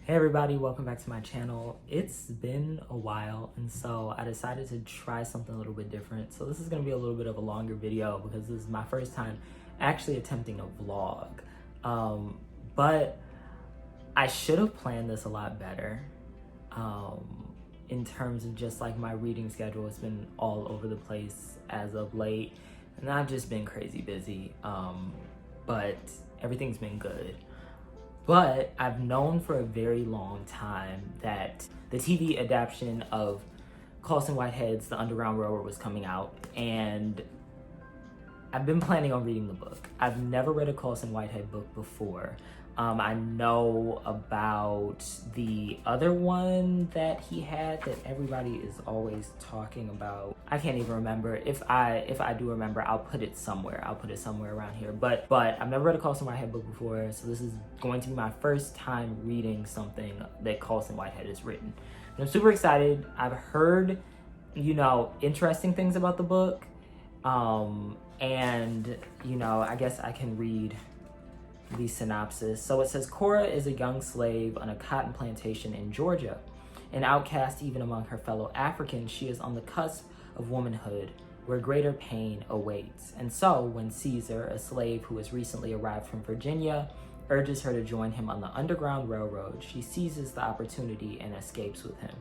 Hey everybody, welcome back to my channel. It's been a while, and so I decided to try something a little bit different. So this is going to be a little bit of a longer video because this is my first time actually attempting a vlog. But I should have planned this a lot better in terms of just like my reading schedule. It's been all over the place as of late, and I've just been crazy busy, but everything's been good. But I've known for a very long time that the TV adaptation of Colson Whitehead's The Underground Railroad was coming out, and I've been planning on reading the book. I've never read a Colson Whitehead book before. I know about the other one that he had that everybody is always talking about. I can't even remember. If I do remember, I'll put it somewhere. I'll put it somewhere around here. But I've never read a Colson Whitehead book before, so this is going to be my first time reading something that Colson Whitehead has written. And I'm super excited. I've heard, interesting things about the book. And, I guess I can read the synopsis. So it says, Cora is a young slave on a cotton plantation in Georgia. An outcast even among her fellow Africans, she is on the cusp of womanhood, where greater pain awaits. And so, when Caesar, a slave who has recently arrived from Virginia, urges her to join him on the Underground Railroad, she seizes the opportunity and escapes with him.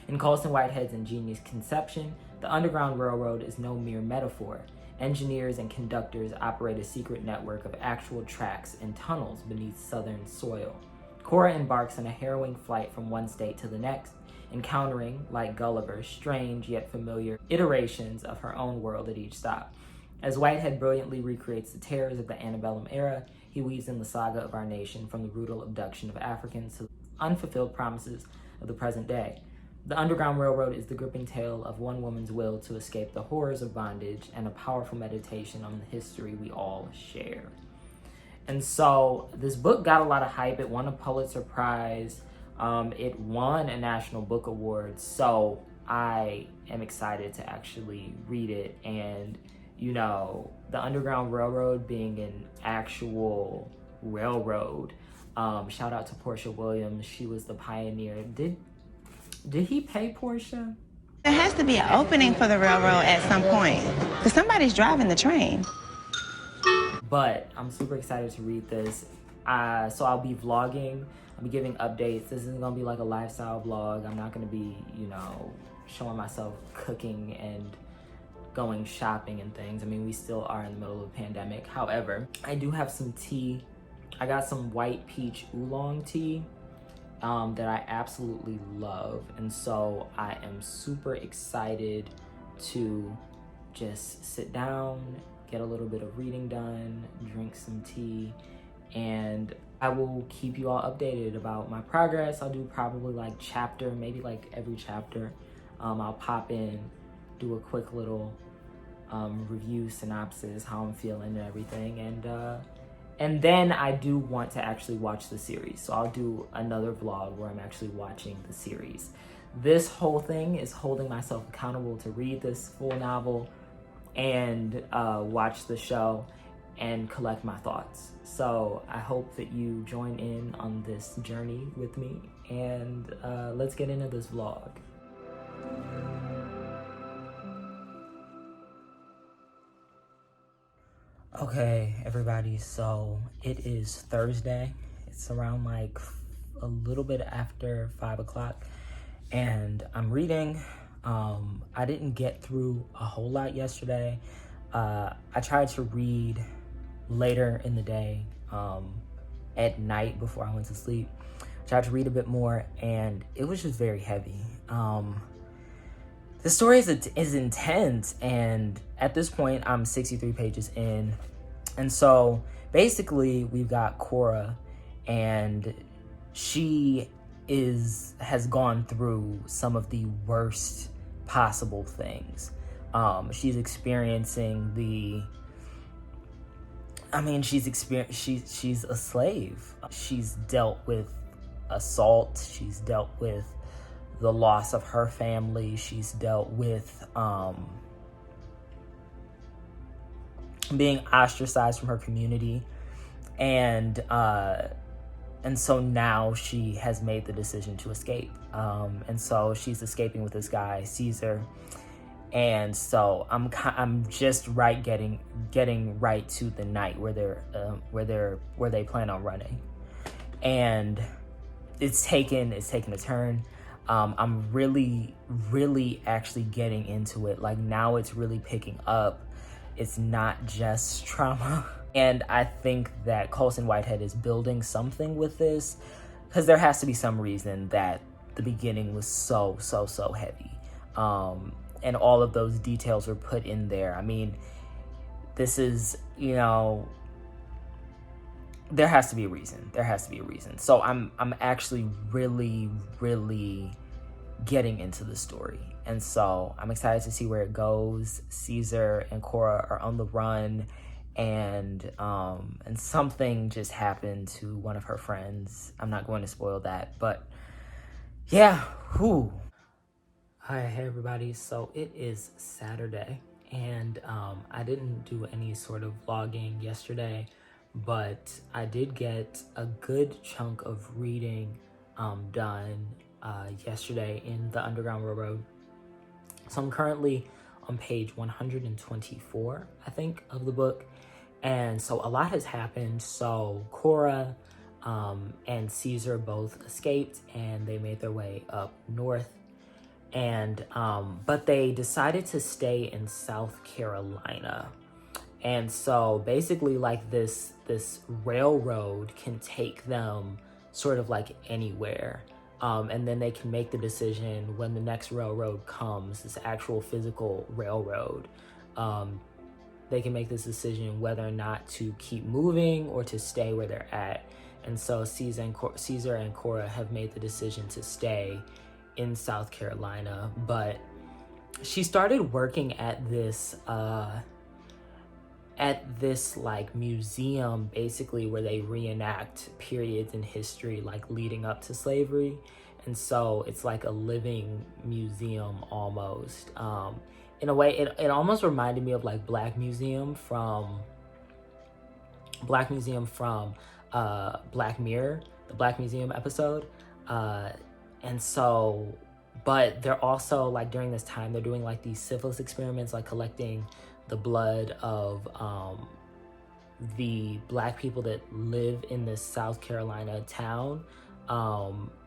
In Colson Whitehead's ingenious conception, the Underground Railroad is no mere metaphor. Engineers and conductors operate a secret network of actual tracks and tunnels beneath southern soil. Cora embarks on a harrowing flight from one state to the next, encountering, like Gulliver, strange yet familiar iterations of her own world at each stop. As Whitehead brilliantly recreates the terrors of the antebellum era, he weaves in the saga of our nation from the brutal abduction of Africans to the unfulfilled promises of the present day. The Underground Railroad is the gripping tale of one woman's will to escape the horrors of bondage and a powerful meditation on the history we all share. And so this book got a lot of hype. It won a Pulitzer Prize. It won a National Book Award. So I am excited to actually read it. And, the Underground Railroad being an actual railroad. Shout out to Portia Williams. She was the pioneer. Did he pay Portia? There has to be an opening for the railroad at some point, because somebody's driving the train. But I'm super excited to read this. So I'll be vlogging. I'll be giving updates. This isn't gonna be like a lifestyle vlog. I'm not gonna be, showing myself cooking and going shopping and things. I mean, we still are in the middle of a pandemic. However, I do have some tea. I got some white peach oolong tea that I absolutely love. And so I am super excited to just sit down, get a little bit of reading done, drink some tea, and I will keep you all updated about my progress. I'll do probably like maybe like every chapter. I'll pop in, do a quick little review, synopsis, how I'm feeling and everything. And then I do want to actually watch the series. So I'll do another vlog where I'm actually watching the series. This whole thing is holding myself accountable to read this full novel and watch the show and collect my thoughts. So I hope that you join in on this journey with me, and let's get into this vlog. Okay, everybody, so it is Thursday. It's around like a little bit after 5 o'clock, and I'm reading. I didn't get through a whole lot yesterday. I tried to read later in the day, at night before I went to sleep. I tried to read a bit more, and it was just very heavy. The story is intense, and at this point, I'm 63 pages in. And so basically, we've got Cora, and she has gone through some of the worst possible things. She's experiencing she's a slave. She's dealt with assault. She's dealt with the loss of her family. She's dealt with being ostracized from her community. And And so now she has made the decision to escape. And so she's escaping with this guy, Caesar. And so I'm just getting right to the night where they plan on running, and it's taken a turn. I'm really actually getting into it. Like, now it's really picking up. It's not just trauma. And I think that Colson Whitehead is building something with this, because there has to be some reason that the beginning was so heavy. And all of those details were put in there. I mean, this is, there has to be a reason. So I'm actually really getting into the story. And so I'm excited to see where it goes. Caesar and Cora are on the run, and something just happened to one of her friends. I'm not going to spoil that, but yeah, Hi, hey everybody. So it is Saturday, and I didn't do any sort of vlogging yesterday, but I did get a good chunk of reading done yesterday in the Underground Railroad. So I'm currently on page 124, I think, of the book. And so a lot has happened. So Cora and Caesar both escaped, and they made their way up north. And but they decided to stay in South Carolina. And so basically, like, this railroad can take them sort of like anywhere. And then they can make the decision when the next railroad comes, this actual physical railroad. They can make this decision whether or not to keep moving or to stay where they're at. And so Caesar and Cora have made the decision to stay in South Carolina. But she started working at this like museum, basically, where they reenact periods in history, like leading up to slavery. And so it's like a living museum almost. In a way, it almost reminded me of like Black Museum from Black Mirror, the Black Museum episode. And so, but they're also, like, during this time, they're doing like these syphilis experiments, like collecting the blood of the Black people that live in this South Carolina town,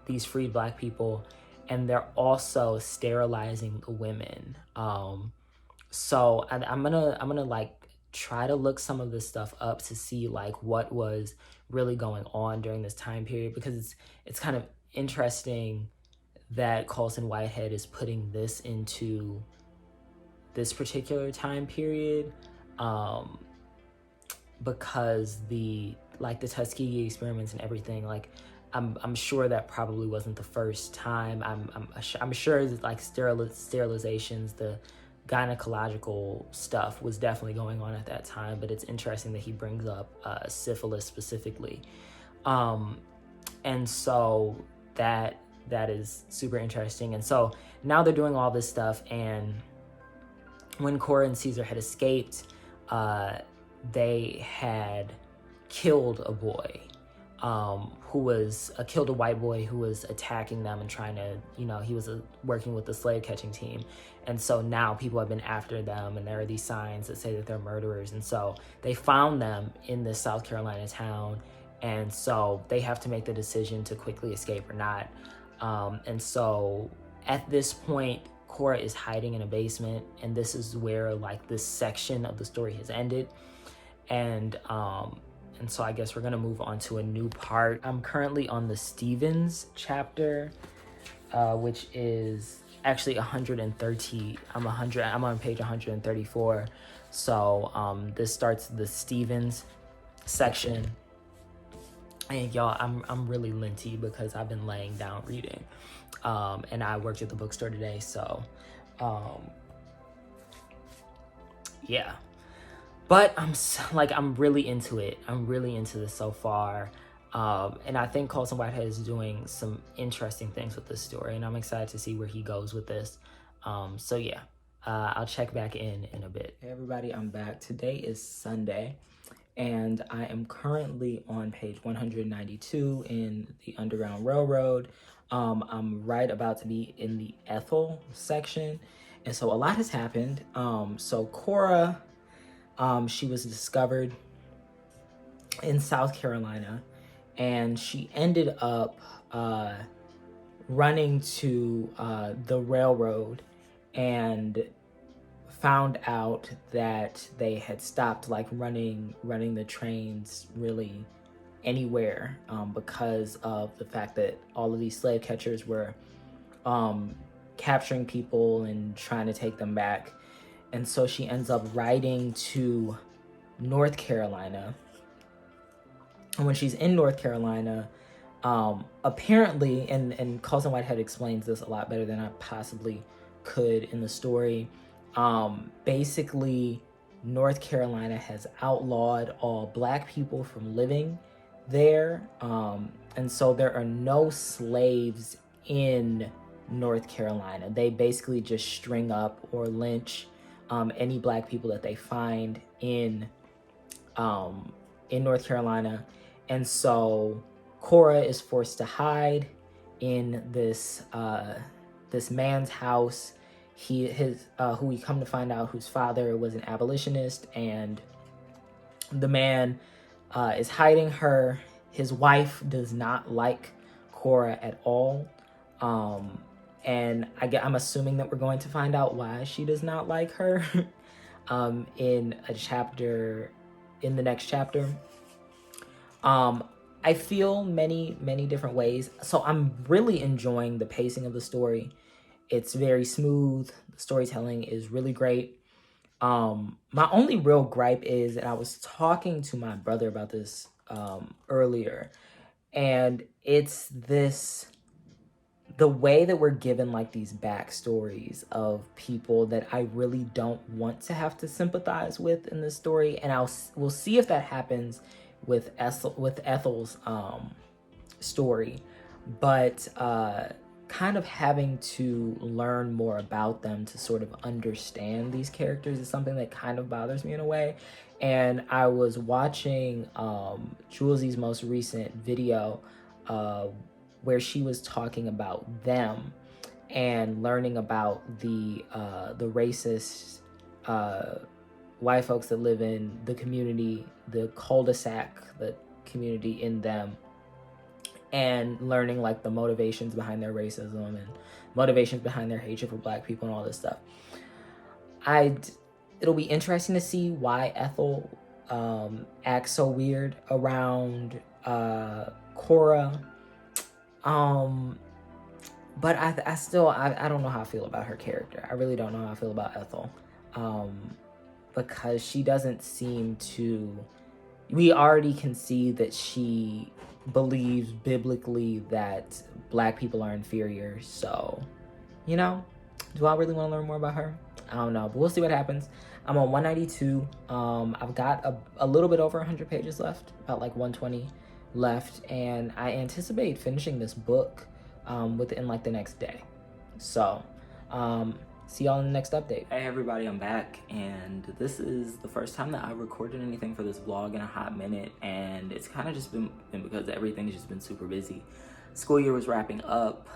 these freed Black people, and they're also sterilizing the women. So I'm gonna like try to look some of this stuff up to see like what was really going on during this time period, because it's kind of interesting that Colson Whitehead is putting this into this particular time period, because the Tuskegee experiments and everything, like I'm sure that probably wasn't the first time. I'm sure that like sterilizations, the gynecological stuff was definitely going on at that time, but it's interesting that he brings up syphilis specifically. And so that is super interesting. And so now they're doing all this stuff, and when Cora and Caesar had escaped, they had killed a boy, killed a white boy who was attacking them and trying to, he was working with the slave catching team. And so now people have been after them, and there are these signs that say that they're murderers. And so they found them in this South Carolina town, and so they have to make the decision to quickly escape or not. And so at this point, Cora is hiding in a basement, and this is where like this section of the story has ended. And so I guess we're gonna move on to a new part. I'm currently on the Stevens chapter, which is actually 130. I'm on page 134. So this starts the Stevens section. And y'all, I'm really linty because I've been laying down reading, and I worked at the bookstore today. So yeah, but I'm really into it. I'm really into this so far. And I think Colson Whitehead is doing some interesting things with this story, and I'm excited to see where he goes with this. So yeah, I'll check back in a bit. Hey everybody, I'm back. Today is Sunday, and I am currently on page 192 in the Underground Railroad. I'm right about to be in the Ethel section, and so a lot has happened. So Cora, she was discovered in South Carolina, and she ended up running to the railroad and found out that they had stopped like running the trains really anywhere, because of the fact that all of these slave catchers were capturing people and trying to take them back. And so she ends up riding to North Carolina. And when she's in North Carolina, apparently, and Colson Whitehead explains this a lot better than I possibly could in the story, basically North Carolina has outlawed all Black people from living there, and so there are no slaves in North Carolina. They basically just string up or lynch any Black people that they find in North Carolina. And so Cora is forced to hide in this this man's house. Who we come to find out whose father was an abolitionist, and the man is hiding her. His wife does not like Cora at all, and I'm assuming that we're going to find out why she does not like her in the next chapter. I feel many different ways. So I'm really enjoying the pacing of the story. It's very smooth. The storytelling is really great. My only real gripe is that I was talking to my brother about this earlier, and it's the way that we're given like these backstories of people that I really don't want to have to sympathize with in this story, and we'll see if that happens with Ethel's story, but kind of having to learn more about them to sort of understand these characters is something that kind of bothers me in a way. And I was watching Jules's most recent video where she was talking about them and learning about the racist white folks that live in the community, the cul-de-sac, the community in them, and learning like the motivations behind their racism and motivations behind their hatred for Black people and all this stuff. It'll be interesting to see why Ethel acts so weird around Cora. But I still don't know how I feel about her character. I really don't know how I feel about Ethel. Because she doesn't seem to... We already can see that she believes biblically that Black people are inferior. So, do I really want to learn more about her? I don't know, but we'll see what happens. I'm on 192. I've got a little bit over 100 pages left, about like 120 left, and I anticipate finishing this book within like the next day. So, see y'all in the next update. Hey everybody, I'm back, and this is the first time that I recorded anything for this vlog in a hot minute, and it's kind of just been because everything's just been super busy. School year was wrapping up,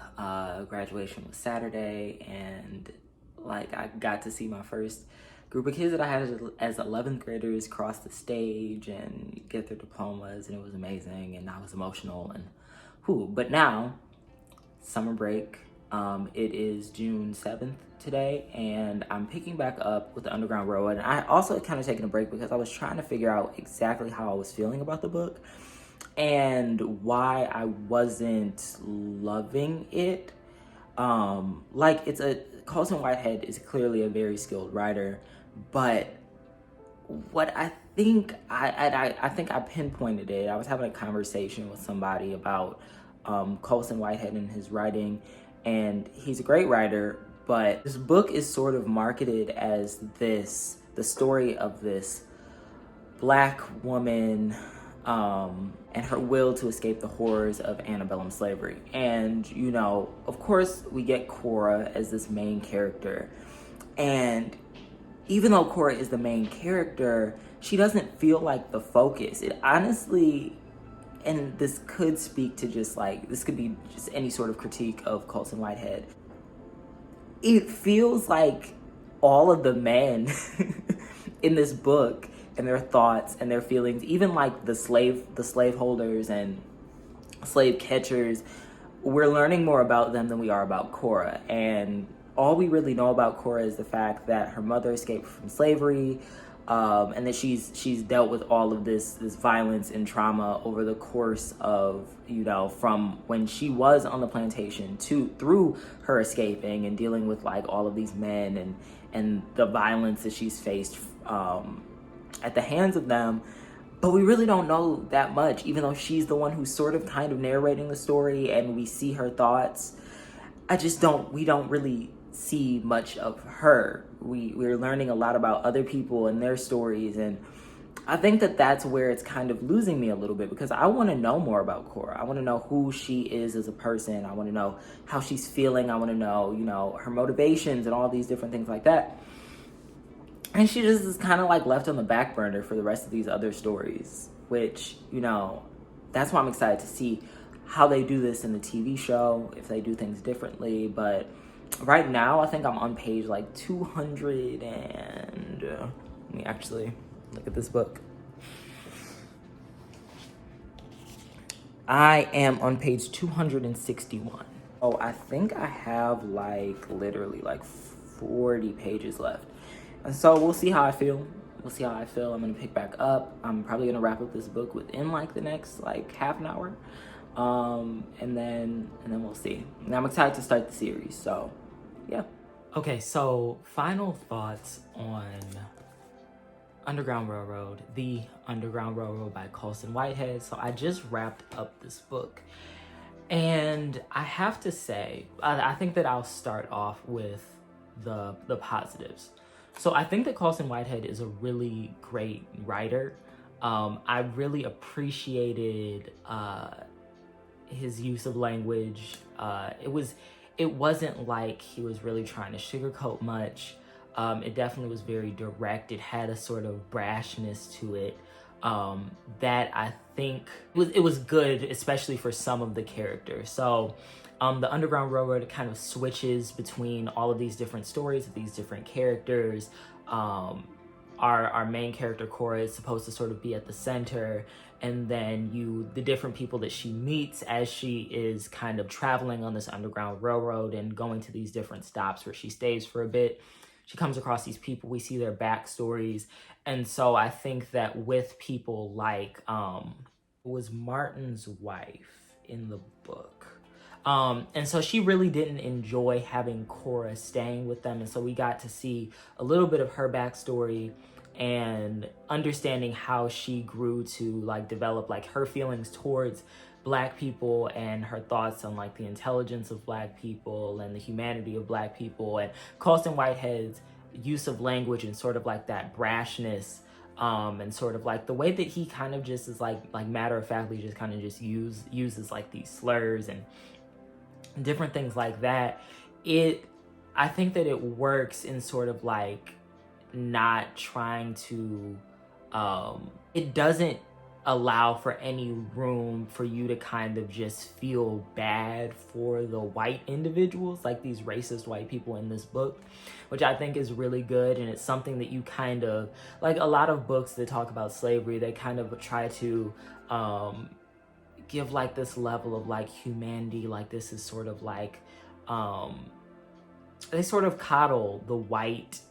graduation was Saturday, and like I got to see my first group of kids that I had as 11th graders cross the stage and get their diplomas, and it was amazing, and I was emotional, and but now, summer break, it is June 7th today, and I'm picking back up with the Underground Railroad, and I also kind of taken a break because I was trying to figure out exactly how I was feeling about the book and why I wasn't loving it. Colson Whitehead is clearly a very skilled writer, but what I think I pinpointed it. I was having a conversation with somebody about Colson Whitehead and his writing, and he's a great writer, but this book is sort of marketed as the story of this Black woman and her will to escape the horrors of antebellum slavery. And, of course, we get Cora as this main character. And even though Cora is the main character, she doesn't feel like the focus. It honestly, and this could speak to just like, this could be just any sort of critique of Colson Whitehead. It feels like all of the men in this book and their thoughts and their feelings, even like the slaveholders and slave catchers, we're learning more about them than we are about Cora. And all we really know about Cora is the fact that her mother escaped from slavery, and that she's dealt with all of this violence and trauma over the course of, you know, from when she was on the plantation to through her escaping and dealing with like all of these men and the violence that she's faced at the hands of them. But we really don't know that much, even though she's the one who's sort of kind of narrating the story and we see her thoughts. We don't really see much of her. We're learning a lot about other people and their stories, and I think that that's where it's kind of losing me a little bit, because I want to know more about Cora. I want to know who she is as a person. I want to know how she's feeling. I want to know, you know, her motivations and all these different things like that. And she just is kind of like left on the back burner for the rest of these other stories, which, you know, that's why I'm excited to see how they do this in the TV show, if they do things differently. But right now, I think I'm on page like 200 and let me actually look at this book. I am on page 261. Oh, I think I have like literally like 40 pages left. And so we'll see how I feel. I'm gonna pick back up. I'm probably gonna wrap up this book within like the next like half an hour. And then we'll see. And I'm excited to start the series, so yeah. Okay, so final thoughts on Underground Railroad, The Underground Railroad by Colson Whitehead. So I just wrapped up this book, and I have to say, I think that I'll start off with the positives. So I think that Colson Whitehead is a really great writer. I really appreciated his use of language. It wasn't like he was really trying to sugarcoat much. It definitely was very direct. It had a sort of brashness to it that I think it was good, especially for some of the characters. So the Underground Railroad kind of switches between all of these different stories of these different characters. Our main character, Cora, is supposed to sort of be at the center, and then the different people that she meets as she is kind of traveling on this Underground Railroad and going to these different stops where she stays for a bit. She comes across these people, we see their backstories. And so I think that with people like, was Martin's wife in the book. And so she really didn't enjoy having Cora staying with them. And so we got to see a little bit of her backstory and understanding how she grew to like develop like her feelings towards Black people and her thoughts on like the intelligence of Black people and the humanity of Black people, and Colson Whitehead's use of language and sort of like that brashness, and sort of like the way that he kind of just is like matter-of-factly just kind of just uses like these slurs and different things like that. I think that it works in sort of like not trying to, it doesn't allow for any room for you to kind of just feel bad for the white individuals, like these racist white people in this book, which I think is really good. And it's something that you kind of, like a lot of books that talk about slavery, they kind of try to give like this level of like humanity, like this is sort of like, they sort of coddle the white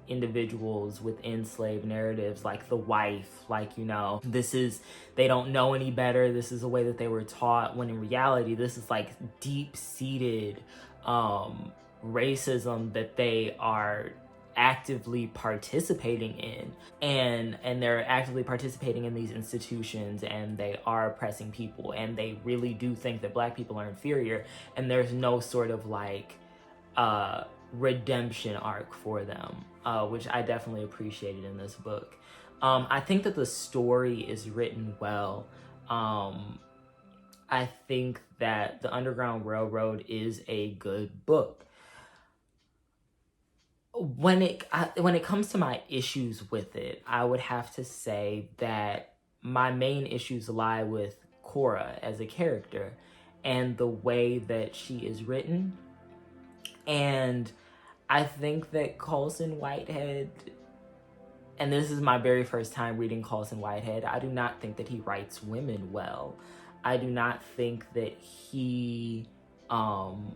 individuals within slave narratives, like the wife, like, you know, they don't know any better, this is the way that they were taught, when in reality this is like deep-seated racism that they are actively participating in, and they're actively participating in these institutions, and they are oppressing people, and they really do think that Black people are inferior, and there's no sort of like redemption arc for them, which I definitely appreciated in this book. I think that the story is written well. I think that The Underground Railroad is a good book. when it comes to my issues with it, I would have to say that my main issues lie with Cora as a character and the way that she is written. And I think that Colson Whitehead, and this is my very first time reading Colson Whitehead, I do not think that he writes women well. I do not think that he kind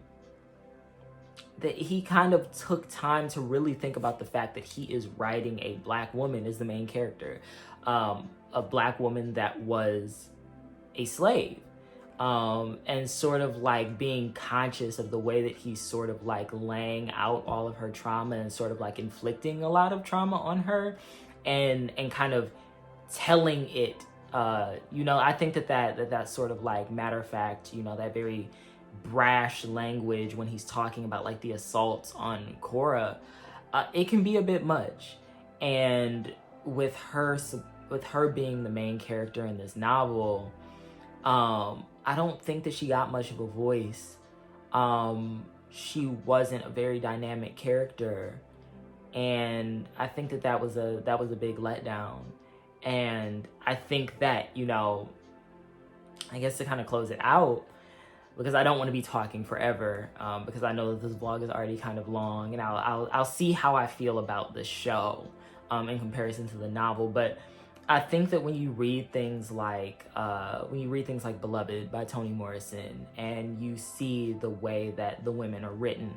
of took time to really think about the fact that he is writing a black woman as the main character, a black woman that was a slave, and sort of like being conscious of the way that he's sort of like laying out all of her trauma and sort of like inflicting a lot of trauma on her, and kind of telling it, I think that sort of like matter of fact, that very brash language when he's talking about like the assaults on Cora, it can be a bit much. And with her being the main character in this novel, I don't think that she got much of a voice. She wasn't a very dynamic character, and I think that was a big letdown. And I think that, I guess to kind of close it out, because I don't want to be talking forever, because I know that this vlog is already kind of long, and I'll see how I feel about the show in comparison to the novel. But I think that when you read things like Beloved by Toni Morrison, and you see the way that the women are written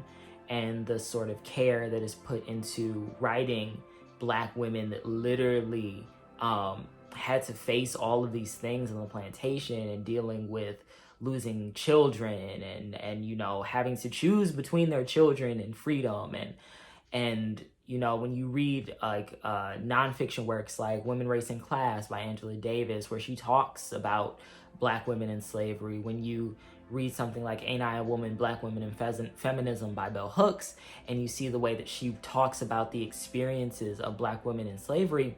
and the sort of care that is put into writing black women that literally had to face all of these things on the plantation and dealing with losing children and having to choose between their children and freedom, and when you read like nonfiction works like Women, Race, and Class by Angela Davis, where she talks about black women in slavery, when you read something like Ain't I a Woman, Black Women and Feminism by Bell Hooks, and you see the way that she talks about the experiences of black women in slavery,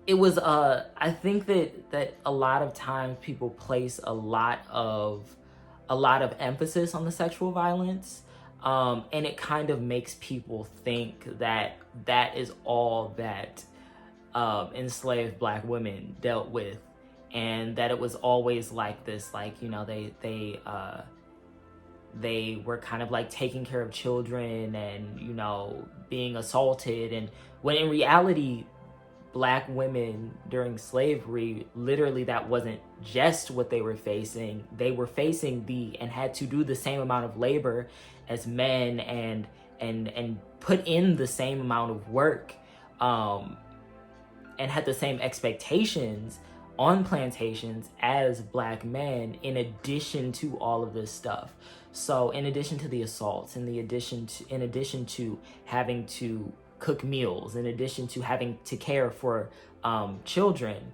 it was I think that a lot of times people place a lot of emphasis on the sexual violence, and it kind of makes people think that is all that enslaved black women dealt with, and that it was always like this, like they were kind of like taking care of children and being assaulted, and when in reality black women during slavery, literally that wasn't just what they were facing. They were facing and had to do the same amount of labor as men and put in the same amount of work, and had the same expectations on plantations as black men, in addition to all of this stuff. So in addition to the assaults, in addition to having to cook meals, in addition to having to care for children.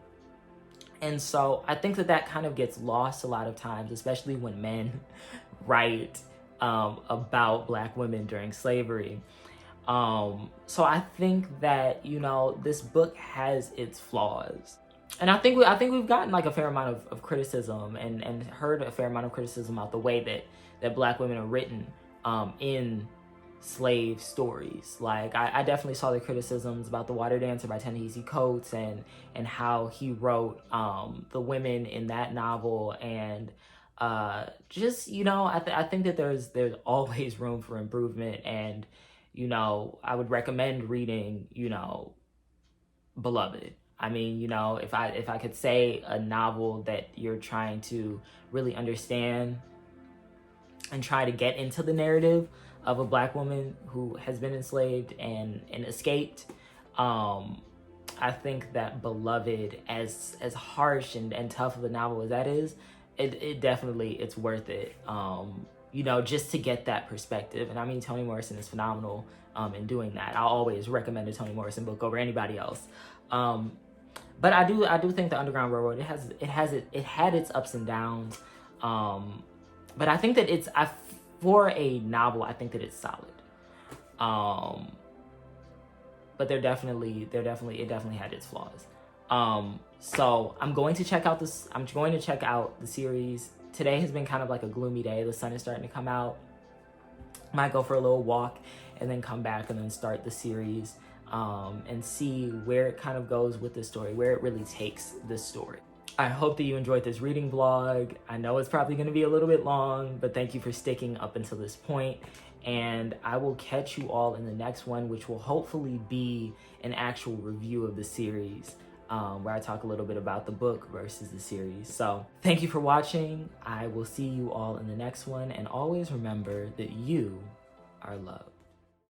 And so I think that kind of gets lost a lot of times, especially when men write about black women during slavery. So I think that this book has its flaws, and I think we've gotten like a fair amount of criticism and heard a fair amount of criticism about the way that black women are written in slave stories. Like I definitely saw the criticisms about The Water Dancer by Ta-Nehisi Coates and how he wrote the women in that novel, and just I think that there's always room for improvement, and I would recommend reading Beloved. I mean, if I could say a novel that you're trying to really understand and try to get into the narrative of a black woman who has been enslaved and escaped, I think that Beloved, as harsh and tough of a novel as that is, it definitely, it's worth it, just to get that perspective. And I mean, Toni Morrison is phenomenal in doing that. I'll always recommend a Toni Morrison book over anybody else. But I do think the Underground Railroad, it had its ups and downs, but I think that for a novel, I think that it's solid. But it definitely had its flaws. So I'm going to check out the series. Today has been kind of like a gloomy day. The sun is starting to come out. Might go for a little walk and then come back and then start the series and see where it kind of goes with the story, where it really takes the story. I hope that you enjoyed this reading vlog. I know it's probably going to be a little bit long, but thank you for sticking up until this point. And I will catch you all in the next one, which will hopefully be an actual review of the series, where I talk a little bit about the book versus the series. So thank you for watching. I will see you all in the next one. And always remember that you are loved.